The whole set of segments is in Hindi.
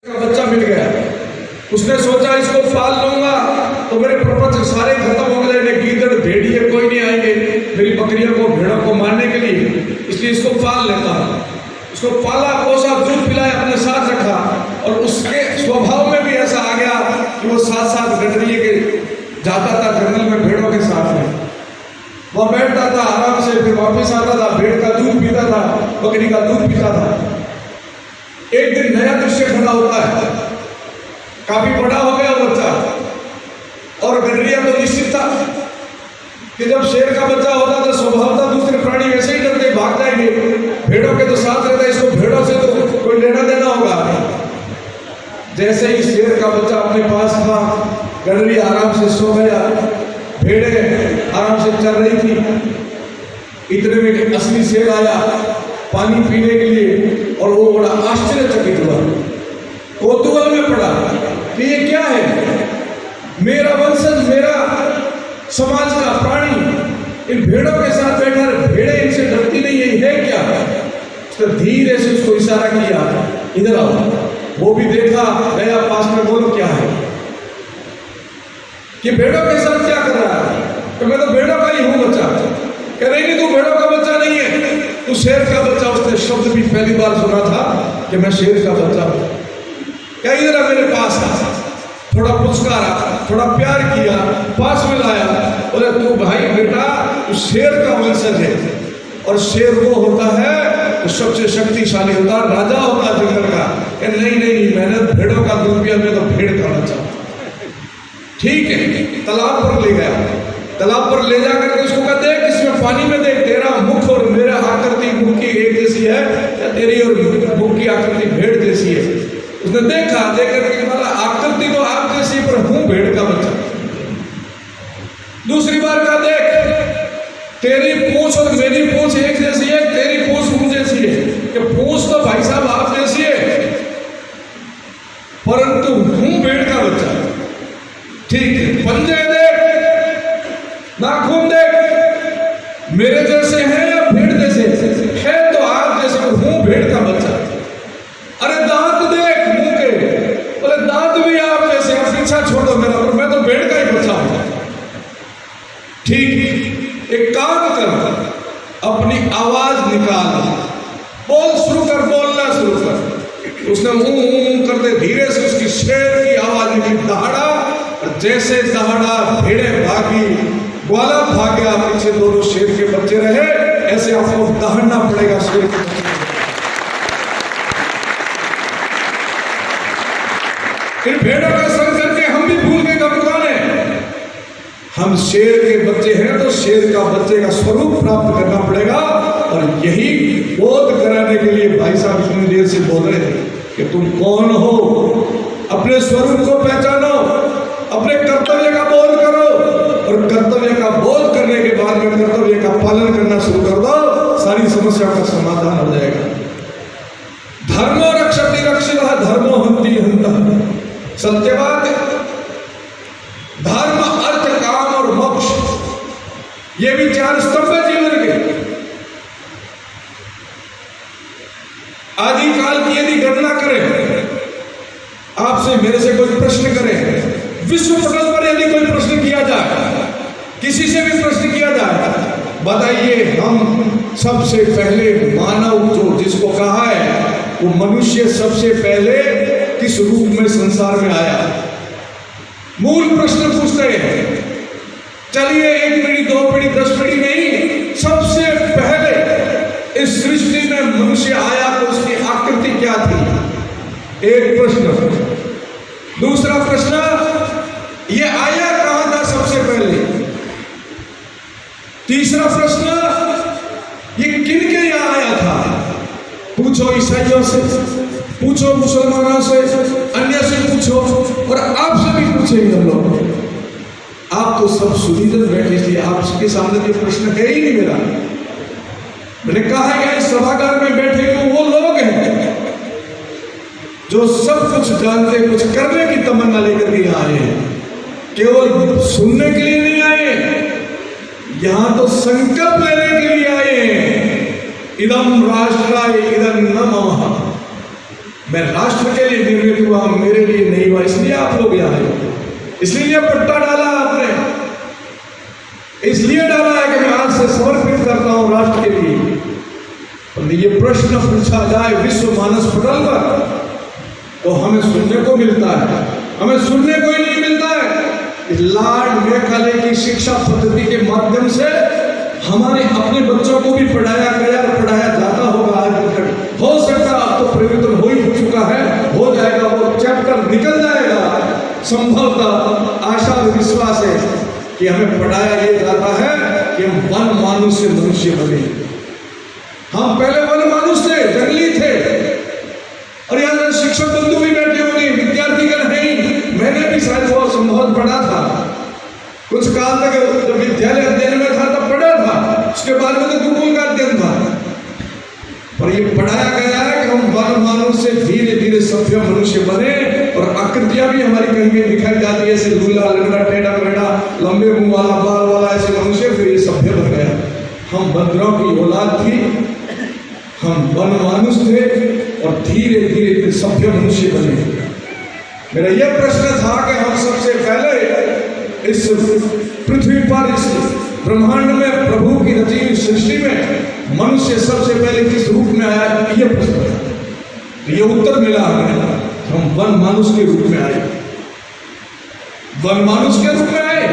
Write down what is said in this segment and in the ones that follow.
का बच्चा मिल गया। उसने सोचा इसको पाल लूंगा तो मेरे प्रपंच सारे खत्म हो गए, गीदड़ भेड़िए कोई नहीं आएंगे मेरी बकरियों को भेड़ों को मारने के लिए, इसलिए इसको पाल लेता हूँ। उसको पाला पोसा, दूध पिलाया, अपने साथ रखा, और उसके स्वभाव में भी ऐसा आ गया कि वो साथ साथ गडरिए के जाता था जंगल में भेड़ों के साथ में, वह बैठता था आराम से, फिर वापस आता था, भेड़ का दूध पीता था, बकरी का दूध पीता था। एक दिन नया दृश्य खड़ा होता है, काफी बड़ा हो गया बच्चा, और गडरिया तो निश्चित था कि जब शेर का बच्चा होता तो स्वभाव था दूसरे प्राणी वैसे ही डरते भाग जाएंगे, भेड़ों के तो साथ रहता है, इसको भेड़ों से तो कोई लेना देना होगा। जैसे ही शेर का बच्चा अपने पास था, गडरिया आराम से सो गया, भेड़ें आराम से चल रही थी। इतने में असली शेर आया पानी पीने के लिए, और वो बड़ा आश्चर्यचकित हुआ, कौतूहल में पड़ा कि ये क्या है, मेरा वंशज, मेरा समाज का प्राणी इन भेड़ों के साथ बैठा है, भेड़े इनसे डरती नहीं है क्या? उसने धीरे से उसको इशारा किया, इधर आओ। वो भी देखा, गया पास में, बोलो क्या है कि भेड़ों के साथ क्या कर रहा है? तो मैं तो भेड़ों का ही हूं बच्चा। कह रही नहीं, तू भेड़ों का बच्चा नहीं है, तू शेर का बच्चा। उसने शब्द भी पहली बार सुना था कि मैं शेर का बच्चा हूं। क्या इधर मेरे पास आ, थोड़ा पुचकारा, थोड़ा प्यार किया, पास में लाया, बोले तू भाई बेटा तू शेर का वंशज है, और शेर वो होता है तो सबसे शक्तिशाली होता है, राजा होता है जंगल का। नहीं नहीं, मैंने भेड़ों का दूध पिया, मैं तो भेड़ का बच्चा। ठीक है, तालाब पर ले गया, तालाब पर ले जाकर के उसको कहा, देख इसमें पानी में देख, तेरा मुख और मेरा आकृति मुख की एक जैसी है, या तेरी और मुख की आकृति भेड़ जैसी है। उसने देखा, देख करके बोला आकृति तो आप जैसी, पर हूं भेड़ का बच्चा। दूसरी बार कहा, देख तेरी पूंछ और मेरी पूंछ एक जैसी है, तेरी पूंछ मुझ जैसी है, कि पूंछ तो भाई साहब आप जैसी है, परंतु हूं भेड़ का बच्चा। ठीक है, पंजे देख, नाखून देख, मेरे जैसे हैं या भेड़ जैसे है? तो आप जैसे, हूं भेड़ का बच्चा। अरे दांत देख मुंह के, बोले दांत भी आप जैसे, पीछा छोड़ दो मेरा, पर मैं तो भेड़ का ही बच्चा हूं। ठीक, एक काम कर, अपनी आवाज निकाल, बोल शुरू कर, बोलना शुरू कर। उसने ऊं करते धीरे से उसकी शेर की आवाज निकली, दहाड़ा, और जैसे दहाड़ा भेड़े भागी, ग्वाला भाग गया, पीछे दोनों शेर के बच्चे रहे। ऐसे आपको दहाड़ना पड़ेगा शेर के बच्चे। इन भेड़ों का संग करके हम भी भूल गए कब कौन है। हम शेर के बच्चे हैं तो शेर का बच्चे का स्वरूप प्राप्त करना पड़ेगा, और यही बोध कराने के लिए भाई साहब इतनी देर से बोल रहे थे कि तुम कौन हो, अपने स्वरूप को पहचानो, अपने कर्तव्य का बोध करो, और कर्तव्य का बोध करने के बाद में कर्तव्य का पालन करना शुरू कर दो, सारी समस्या का समाधान हो जाएगा। धर्मो रक्षति रक्षितः, धर्मो हन्ति हन्तः। सत्य बात है, धर्म, अर्थ, काम और मोक्ष, ये भी चार स्तंभ है जीवन के। आदिकाल की यदि गणना करें, आपसे मेरे से कोई प्रश्न करें, विश्व पटल पर यदि कोई प्रश्न किया जाए, किसी से भी प्रश्न किया जाए, बताइए हम सबसे पहले मानव जो जिसको कहा है वो मनुष्य सबसे पहले किस रूप में संसार में आया? मूल प्रश्न पूछते हैं। चलिए 1 पीढ़ी 2 पीढ़ी 10 पीढ़ी नहीं, सबसे पहले इस सृष्टि में मनुष्य आया तो उसकी आकृति क्या थी? एक प्रश्न। दूसरा प्रश्न, ये आया कहां था सबसे पहले? तीसरा प्रश्न, ये किनके यहां आया था? पूछो ईसाइयों से, पूछो मुसलमानों से, अन्य से पूछो, और आपसे भी पूछेंगे हम लोग। आप तो सब सुधीर बैठे, इसलिए आपके सामने ये प्रश्न है ही नहीं मेरा। मैंने कहा है कि इस सभागार में बैठे हुए वो लोग हैं जो सब कुछ जानते, कुछ करने की तमन्ना लेकर के यहाँ आए हैं, केवल सुनने के लिए नहीं आए, यहां तो संकल्प लेने के लिए आए हैं। इदम राष्ट्राय इदं न मम, मैं राष्ट्र के लिए निर्मित हुआ, मेरे लिए नहीं हुआ, इसलिए आप लोग यहाँ आए, इसलिए ये पट्टा डाला आपने, इसलिए डाला है कि मैं आज से समर्पित करता हूं राष्ट्र के लिए। और ये प्रश्न पूछा जाए विश्व मानस पटल पर तो हमें सुनने को मिलता है, हमें सुनने को ही नहीं मिलता है। इस लॉर्ड मैकाले की शिक्षा पद्धति के माध्यम से हमारे अपने बच्चों को भी पढ़ाया गया और पढ़ाया जाता होगा आज तक। हो सकता अब तो परिवर्तन हो ही चुका है, हो जाएगा, वो चैप्टर निकल जाएगा संभवतः। आशा और विश्वास है कि हमें पढ़ाया ये जाता है कि हम वन मानुष से मनुष्य बने। हम पहले वन मानुष थे, जंगली थे, और यहाँ शिक्षक बंधु भी बैठे होंगे, विद्यार्थीगण है ही। मैंने भी शायद वो संभव पढ़ा था, कुछ काल तक जब विद्यालय अध्ययन में था तब पढ़ा था, उसके बाद में तो गुरुकुल का अध्ययन था। पर ये पढ़ाया गया है कि हम वन मानुष से धीरे धीरे सभ्य मनुष्य बने, और आकृतियां भी हमारी कहीं कहीं दिखाई जाती है, ऐसे लूला लंगड़ा टेढ़ा मेढ़ा लंबे मुंह वाला बाल वाला ऐसे मनुष्य, फिर ये सभ्य बन गया। हम बंदरों की औलाद थी, हम वन मानुष थे, और धीरे धीरे सभ्य मनुष्य बने। मेरा यह प्रश्न था कि हम सबसे पहले इस पृथ्वी पर, इस ब्रह्मांड में, प्रभु की रची हुई सृष्टि में मनुष्य सबसे पहले किस रूप में आया, यह प्रश्न था। ये उत्तर मिला हमें, हम वन मानुष के रूप में आए, वन मानुष के रूप में आए।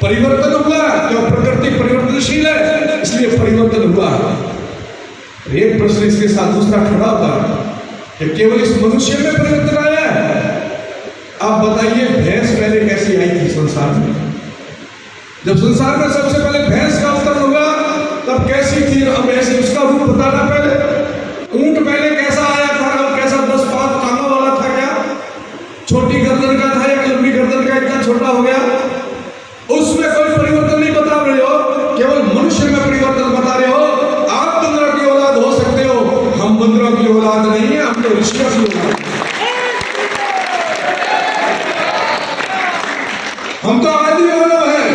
परिवर्तन हुआ, क्यों? प्रकृति परिवर्तनशील है, इसलिए परिवर्तन हुआ। एक प्रश्न इसके साथ दूसरा खड़ा होता कि केवल इस मनुष्य में परिवर्तन आया है? आप बताइए, भैंस पहले कैसी आई थी संसार में? जब संसार में सबसे पहले भैंस का अवतरण हुआ तब कैसी थी? अब ऐसे उसका रूप बताना पहले। ऊंट पहले कैसा आया था, अब कैसा 10 पांच टांगों वाला था क्या? छोटी गर्दन का था या लंबी गर्दन का इतना छोटा हो गया? उसमें कोई परिवर्तन नहीं बता रहे हो, केवल मनुष्य में परिवर्तन बता रहे हो। आप बंदरों की औलाद हो सकते हो, हम बंदरों की औलाद नहीं है, हम तो ऋषियों की औलाद, हम तो आदि मानव है।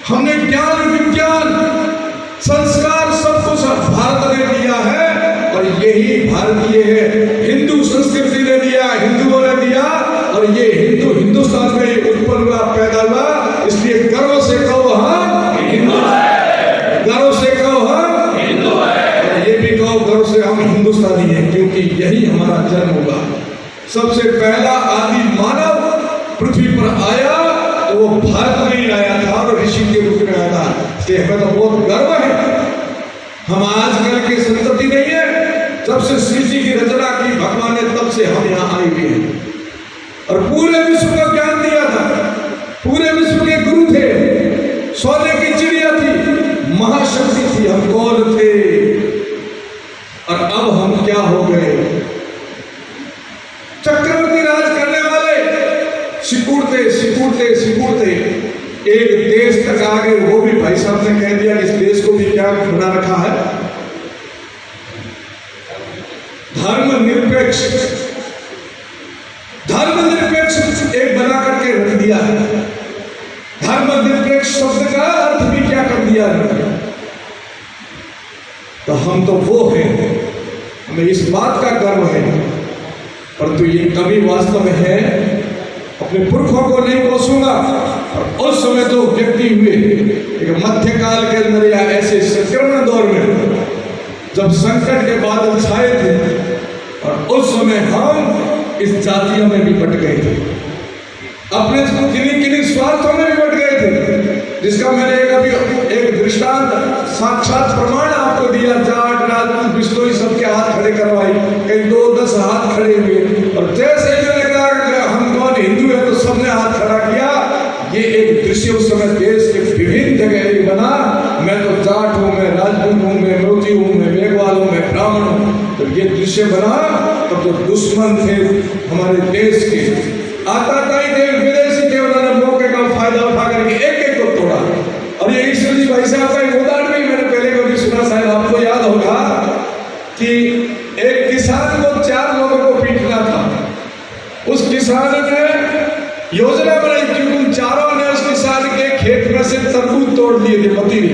हमने ज्ञान विज्ञान संस्कार सब कुछ भारत ने दिया है, और यही भारतीय है। हिंदू संस्कृति ने दिया, हिंदुओं ने दिया, और ये हिंदू हिंदुस्तान में उत्पन्न हुआ, पैदा हुआ। इसलिए गर्व से कहो हम हिंदू है, गर्व से कहो हम हिंदू है, और ये भी कहो गर्व से हम हिंदुस्तानी हैं, क्योंकि यही हमारा जन्म हुआ। सबसे पहला आदि मानव पृथ्वी पर आया तो वो भारत में ही आया था, और ऋषि के रूप में आया था। इसलिए हमें तो बहुत गर्व है। हम आजकल के संतति नहीं है, जब से सृष्टि की रचना की भगवान ने तब से हम यहाँ आए हुए हैं, और पूरे विश्व को ज्ञान दिया था। पूरे विश्व के गुरु थे, सोने की चिड़िया थी, महाशक्ति थी, हम कौन थे? और अब हम क्या हो गए? चक्रवर्ती राज करने वाले, सिकुड़ते सिकुड़ते सिकुड़ते एक देश तक आ गए। वो भी भाई साहब ने कह दिया, इस देश को भी क्या बना रखा है? धर्मनिरपेक्ष, धर्मनिरपेक्ष एक बना करके रख दिया है। धर्मनिरपेक्ष शब्द का अर्थ भी क्या कर दिया है? तो हम तो वो हैं, हमें इस बात का गर्व है, परंतु ये कभी वास्तव में है अपने पुरखों को नहीं कोसूंगा। और उस समय तो व्यक्ति हुए एक मध्यकाल के अंदर, या ऐसे संक्रमण दौर में जब संकट के बादल छाए थे, और उस समय हम इस जातियों में भी बट गए थे, अपने किन्हीं किन्हीं स्वार्थों में भी बट गए थे, जिसका मैंने एक दृष्टांत साक्षात प्रमाण आपको दिया। जाट राजपूत बिश्नोई सबके हाथ खड़े करवाए, कहीं 2-10 हाथ खड़े हुए, और जैसे मैंने कहा हम कौन हिंदू है तो सबने हाथ खड़ा किया। ये एक दृश्य उस समय देश के विभिन्न जगह बना। मैं तो जाट हूँ, मैं राजपूत हूँ, मैं मोती हूँ, मैं मेघवाल हूँ, मैं ब्राह्मण हूँ। तो ये दृश्य बना, तब जो दुश्मन थे हमारे देश के, आता कई थे विदेशी थे, उन्होंने मौके का फायदा उठा करके एक एक को तोड़ा। और ये ईश्वर जी भाई साहब का एक उदाहरण भी मैंने पहले कभी सुना, शायद आपको याद होगा कि एक किसान को 4 लोगों को पीटना था। उस किसान ने योजना बनाई कि उन चारों ने उस किसान के खेत में से तरबूज तोड़ लिए थे, पति ने।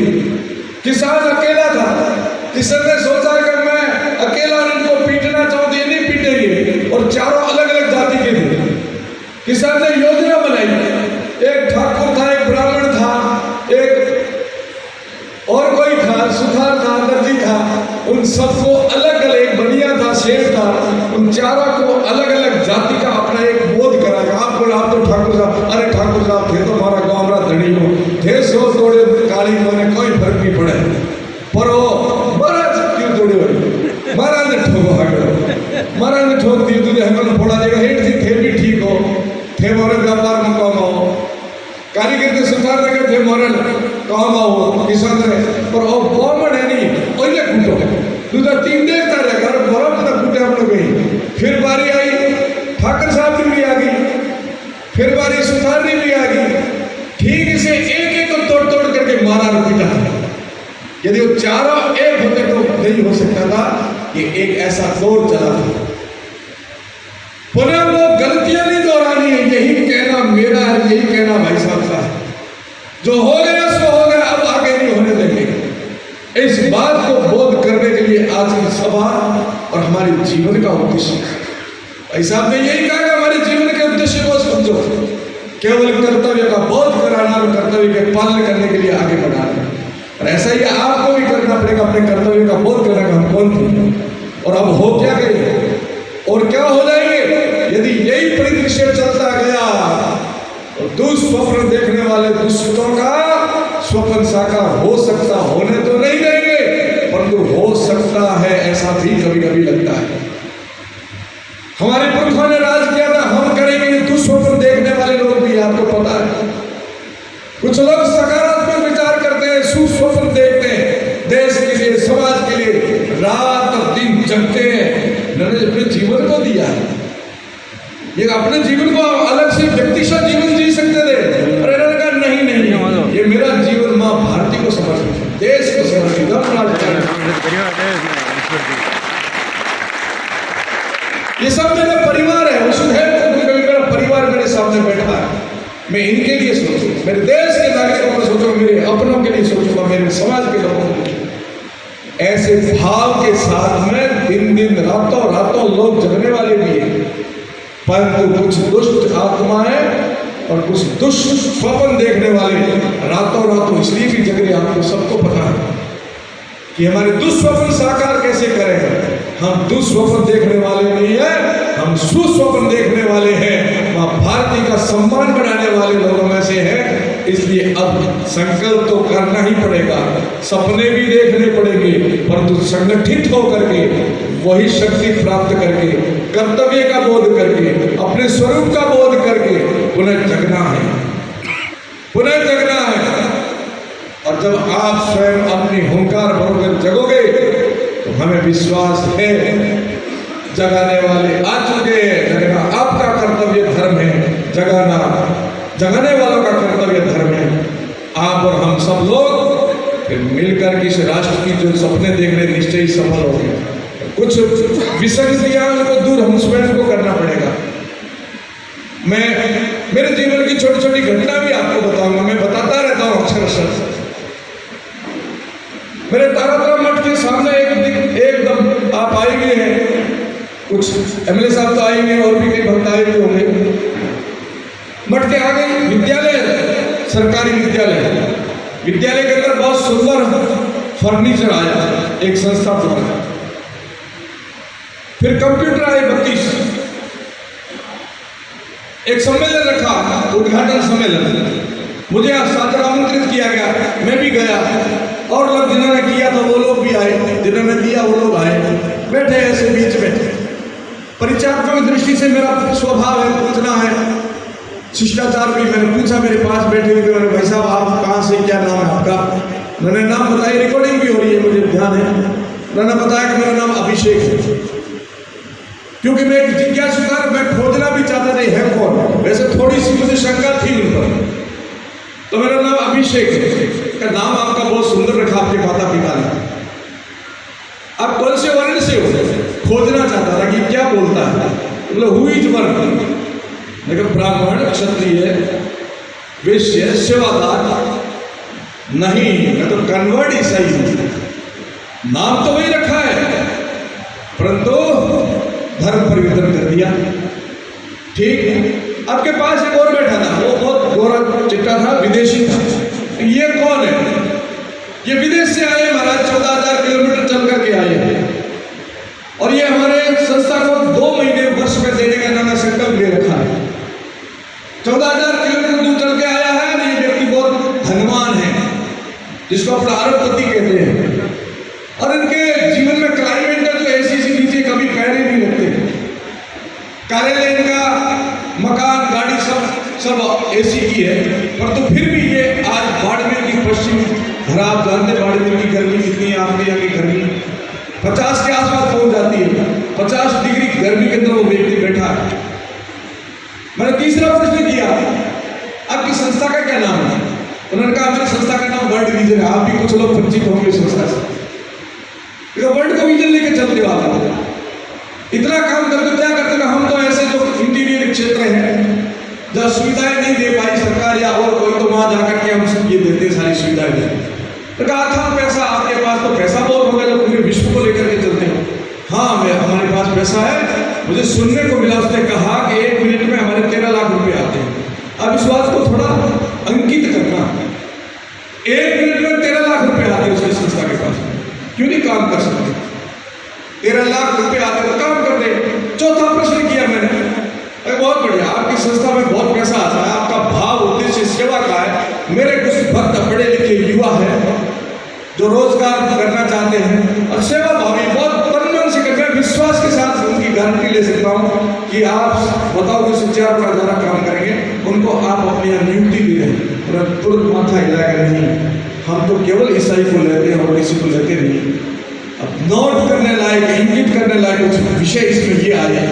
किसान अकेला था। किसान ने सोचा कि मैं अकेला इनको पीटना चाहूँ तो ये नहीं पीटेंगे, किसान ने योजना बनाई, एक ठाकुर था, एक ब्राह्मण था, एक और कोई था, सुथार था, दर्जी था, उन सबको अलग अलग, एक बनिया था, शेर था, उन चारों को अलग अलग जाति का अपना एक बोध कराया। आप तो ठाकुर साहब, अरे ठाकुर साहब थे तो हमारा गाँव धनी हो थे, सो तोड़े काली मैंने कोई फर्क नहीं पड़े, पर वो महाराज क्यों तोड़े हुए, महाराज ने ठोको आगे, महाराज ने ठोक दी, तुझे हमें थोड़ा जगह हेठ थी, थे भी ठीक हो, थे मोरे व्यापार में काम हो, कारीगर के सुधार लगे थे मोरे काम हो, किसान ने, पर वो ब्राह्मण है नहीं, ओइले कूटो, दूसरा 3 देखता रहेगा, बर्फ तक कूटे हम लोग गई। फिर बारी आई, ठाकर साहब की भी आ गई, फिर बारी सुधारनी भी आ गई, ठीक इसे एक एक को तोड़ तोड़ करके मारा और पीटा। यदि वो चारों एक होते तो नहीं हो सकता था, ये एक ऐसा दौर चला था। पुनः वो गलतियां नहीं दोहरानी है, यही कहना मेरा है, यही कहना भाई साहब का है, जो हो गया सो हो गया, अब आगे नहीं होने देंगे। इस बात को बोध करने के लिए आज की सभा और हमारे जीवन का उद्देश्य है। भाई साहब ने यही कहा कि हमारे जीवन के उद्देश्य को समझो, केवल कर्तव्य का बोध कराना और कर्तव्य के पालन करने के लिए आगे बढ़ाना। और ऐसा ही आपको भी करना पड़ेगा, अपने कर्तव्य का बोध करना, हम कौन थे और अब हो क्या गए और क्या हो जाएंगे। यदि यही परिदृश्य चलता गया तो दुष्स्वप्न देखने वाले दुष्टों का स्वप्न साकार हो सकता, होने तो नहीं देंगे, परंतु हो सकता है, ऐसा भी कभी कभी लगता है। हमारे पुरखों ने राज किया था, हम करेंगे, दुष्स्वप्न देखने वाले लोग भी, आपको पता है। कुछ लोग सकारात्मक विचार करते हैं, सुस्वप्न देखते हैं, देश के लिए, समाज के लिए रात और दिन जगते हैं। इन्होंने अपने जीवन को दिया है, ये अपने जीवन को अलग से व्यक्तिगत जीवन जी सकते थे, और इन्होंने कहा नहीं नहीं, ये मेरा जीवन माँ भारती को समर्पित, देश को समर्पित, ये सब मेरा परिवार है। उस कभी मेरा परिवार मेरे सामने बैठा है, मैं इनके लिए सोचूं, मेरे देश के नागरिकों को सोचूं, मेरे अपनों के लिए सोचूंगा, मेरे समाज के लोगों के लिए। ऐसे भाव के साथ में दिन दिन रातों रातों लोग जगने वाले भी हैं, परंतु कुछ दुष्ट आत्माएं और कुछ दुष्ट स्वप्न देखने वाले रातों रातों इसलिए भी जग रहे। आपको सबको पता है कि हमारे दुष्स्वप्न साकार कैसे करें। हम दुष्स्वप्न देखने वाले नहीं है, हम सुस्वप्न देखने वाले हैं, मां भारती का सम्मान बढ़ाने वाले लोगों में से है। इसलिए अब संकल्प तो करना ही पड़ेगा, सपने भी देखने पड़ेंगे, परंतु संगठित होकर के वही शक्ति प्राप्त करके, कर्तव्य का बोध करके, अपने स्वरूप का बोध करके पुनः जगना है, पुनः जगना है। और जब आप स्वयं अपनी हुंकार भरकर जगोगे तो हमें विश्वास है जगाने वाले आ चुके हैं। जगना आपका कर्तव्य धर्म है, जगाना जगाने वालों का कर्तव्य धर्म है। आप और हम सब लोग फिर मिलकर के इस राष्ट्र की जो सपने देख रहे निश्चय ही सफल हो गए। कुछ विसंगतियां उनको दूर हम स्वयं को करना पड़ेगा। मैं मेरे जीवन की छोटी छोटी घटना भी आपको बताऊंगा, मैं बताता रहता हूँ अक्षरशः। मेरे तारापुरा मठ के सामने एकदम आप आए हुए हैं, कुछ एमएलए साहब तो आए हुए हैं और भी कई भक्त आए हुए होंगे। मठ के आगे विद्यालय, सरकारी विद्यालय, विद्यालय के अंदर बहुत सुंदर फर्नीचर आया एक संस्था द्वारा। फिर कंप्यूटर आए 32, एक सम्मेलन रखा, उद्घाटन सम्मेलन। मुझे सादर आमंत्रित किया गया, मैं भी गया, और लोग जिन्होंने किया था वो लोग भी आए, जिन्होंने दिया वो लोग आए, बैठे ऐसे बीच में। परिचारकों की दृष्टि से मेरा स्वभाव है पूछना है, शिष्टाचार भी। मैंने पूछा, मेरे पास बैठे हुए मैंने, भाई साहब आप कहाँ से, क्या नाम है आपका? मैंने नाम बताया, रिकॉर्डिंग भी हो रही है, मुझे ध्यान है। मैंने बताया कि मेरा नाम अभिषेक है, क्योंकि मैं एक जिज्ञासु था, मैं खोजना भी चाहता था है कौन। वैसे थोड़ी सी मुझे शंका थी उन पर, तो मेरा नाम अभिषेक है। का नाम आपका बहुत सुंदर रखा आपके माता पिता ने, आप कौन से वर्ण से हो? खोजना चाहता था कि क्या बोलता है, मतलब हुई वर्ण, लेकिन ब्राह्मण, क्षत्रिय, वैश्य, सेवादार नहीं, मैं तो कन्वर्ट ईसाई हूं। नाम तो वही रखा है, परंतु धर्म परिवर्तन कर दिया। ठीक, आपके पास एक और बैठा था, वो बहुत गोरा चिट्टा था, विदेशी था। ये कौन है? ये विदेश से आए महाराज, 14,000 किलोमीटर चल करके आए हैं और ये हमारे संस्था को 2 महीने वर्ष में देने का नया संकल्प ले रखा है। 14,000 किलोमीटर दूर चल के आया है। ये व्यक्ति बहुत धनवान है, जिसको अपना अरबपति कहते हैं, और इनके जीवन में क्लाइमेट का जो ऐसी से नीचे कभी पैर ही नहीं लगते। कार्यालय इनका, मकान, गाड़ी सब एसी की है, पर तो फिर भी ये आज बाड़मेर की पश्चिम घर, आप जानते बाड़मेर की गर्मी कितनी है, आपके यहाँ की गर्मी 50 के आसपास पहुंच जाती है। 50 डिग्री गर्मी के अंदर वो व्यक्ति बैठा है। मैंने तीसरा प्रश्न किया, आपकी संस्था का क्या नाम है? उन्होंने कहा हमारी संस्था का नाम वर्ल्ड विजन है। आप भी कुछ लोग परिचित होंगे संस्था से। वर्ल्ड को विजन लेके चलते हो आप, इतना काम करते हो, क्या करते हो? हम तो ऐसे जो इंटीरियर क्षेत्र है जहाँ सुविधाएं नहीं दे पाई सरकार या और कोई, तो वहां जाकर के हम सब ये देते, सारी सुविधाएं देते। तो कहा था पैसा आपके पास, तो पैसा बहुत होगा जो पूरे विश्व को लेकर के चलते हो। हाँ, हमारे पास पैसा है। मुझे सुनने को मिला, उसने कहा कि 1 मिनट में हमारे 13 लाख रुपए आते हैं। अब इस बात को थोड़ा अंकित करना, 1 मिनट में 13 लाख रुपए आते हैं उसकी संस्था के पास। क्यों नहीं काम कर सकते? 13 लाख रुपए आते तो काम कर दे। चौथा प्रश्न किया मैंने, बहुत बढ़िया, आपकी संस्था में बहुत पैसा आता है, आपका भाव उद्देश्य सेवा का है। मेरे कुछ भक्त पढ़े लिखे युवा है जो रोजगार करना चाहते हैं और सेवा भावी बहुत तन से करके विश्वास के साथ उनकी गारंटी ले सकता हूँ कि आप बताओ कि सुचारू द्वारा काम करेंगे, उनको आप अपनी यहाँ नियुक्ति दे दें और तुरंत माथा हिलाकर नहीं, हम तो केवल ईसाई को लेते हैं और किसी को लेते नहीं। अब नोट करने लायक, इंगित करने लायक कुछ विषय इसमें ये आया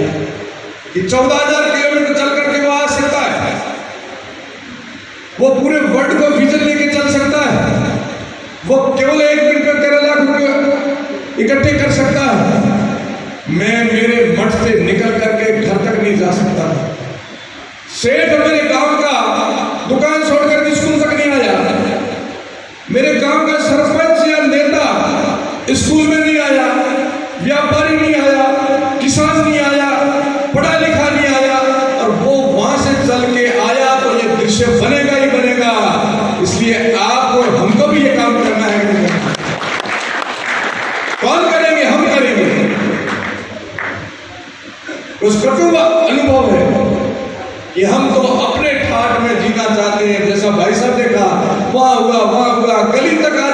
कि 14,000 किलोमीटर चल करके वो आ सकता है, वो पूरे वर्ल्ड को विजन लेके चल सकता है, वो केवल 1 मिनट में 13 लाख रुपए इकट्ठे कर सकता है। मैं मेरे मठ से निकल करके घर तक नहीं जा सकता। सेठ मेरे गांव का दुकान छोड़ करके स्कूल तक नहीं आया, मेरे गांव का सरपंच या नेता स्कूल में नहीं आया, व्यापारी नहीं आया, किसान नहीं आया, पढ़ा लिखा नहीं आया, और वो वहां से चल के आया तो ये दृश्य बनेगा ही बनेगा। इसलिए आपको हमको भी ये काम करना है। कौन करेंगे? हम करेंगे। उस कटुआ अनुभव है कि हम तो अपने ठाट में जीना चाहते हैं। जैसा भाई साहब ने कहा, वहां हुआ गली तक आ